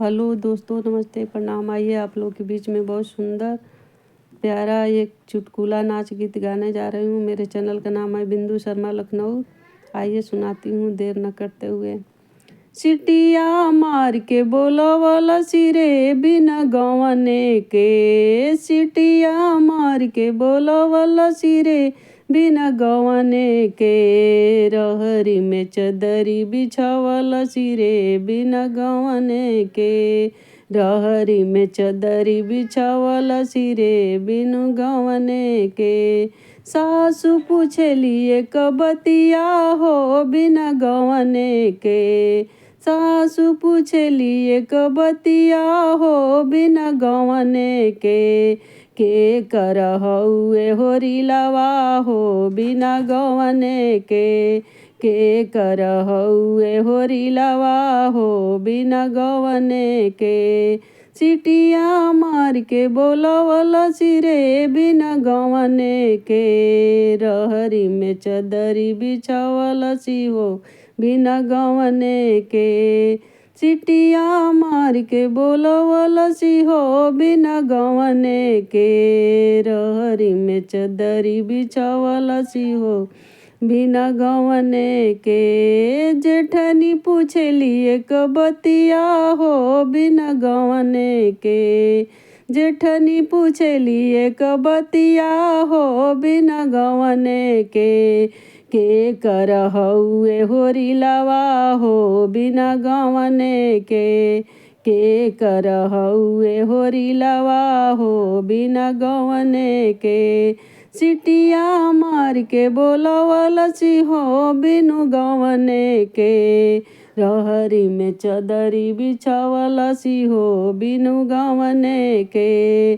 Hello दोस्तों, नमस्ते, प्रणाम। आइए आप लोगों के बीच में बहुत सुंदर प्यारा एक चुटकुला नाच गीत गाने जा रही हूँ। मेरे चैनल का नाम है बिंदु शर्मा लखनऊ। आइए सुनाती हूँ देर न करते हुए। सिटिया मार के बोलो वाला सिरे बिना गवने के, सिटिया मार के बोलो वाला सिरे बिना गवने के, रहरी में चदरी बिछावला सिरे बिना गवने के, रहरी में चदरी बिछावला सिरे बिनु गवने के। सासू पूछेलिए कबतिया हो बिना गवने के, सासू पूछेलिए कबतिया हो बिना गवने के कर हउए होरिलवा हो बिना गवने के कर हउए होरिलवा हो बिना गवने के। सिटिया मार के बोलवला सिरे बिना गवने के, रहरी में चदरी बिछावला सी हो बिना गवने के। सिटिया मार के बोलवला सी हो बिना गवने के, रहरी में चदरी बिछावला सी हो बिना गवने के। जेठनी पूछेलिए कबतिया हो बिना गवने के, जेठनी पूछेलिए कबतिया हो बिना गवने के कर हउए होरिलवा हो बिना गवने के कर हउए होरिलवा हो बिना गवने के। सिटिया मार के बोलवला सी हो बिनु गवने के, रहरी में चदरी बिछावला सी हो बिनु गवने के।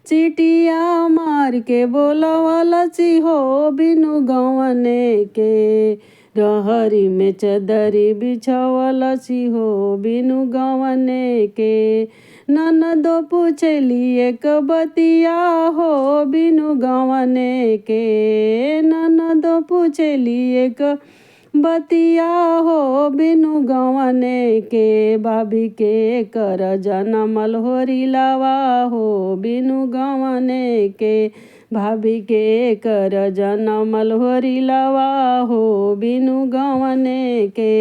सिटिया मार के बोलवला सी हो बिनु गवने के, रहरी में चदरी बिछावला सी हो बिनु गवने के। ननदो पूछेलिए कबतिया हो बिनु गवने के, ननदो पूछेलिए कबतिया हो बिनु गवने के। भाभी के कर जनमल होरिलवा हो बिनु गवने के, भाभी के कर जनमल होरिलवा हो बिनु गवने के।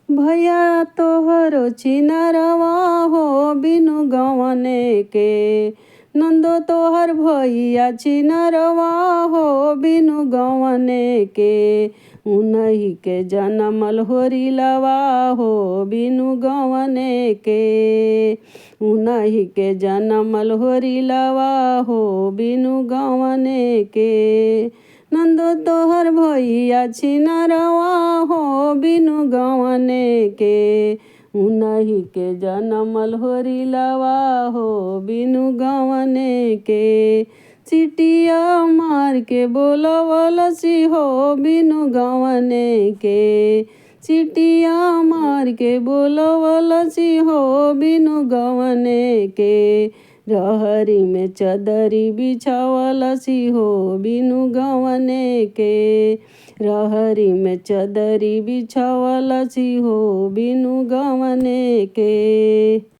भैया तोहरो छिनरवा हो बिनु गवने के, नंदो तोहर भैया छिनरवा हो बिनु गवने के। उन्हीं के जनमल होरिलवा हो बिनु गवने के, उन्हीं के जनमल होरिलवा हो बिनु गवने के। नंदो तोहर भैया छिनरवा हो बिनु गवने के, उन्हीं के जनमल होरिलवा हो बिनु गवने के। सिटिया मार के बोलवला सी हो बिनु गवने के, सिटिया मार के बोलवला सी हो बिनु गवने के, रहरी में चदरी बिछावला सी हो बिनु गवने के, रहरी में चदरी बिछावला सी हो बिनु गवने के।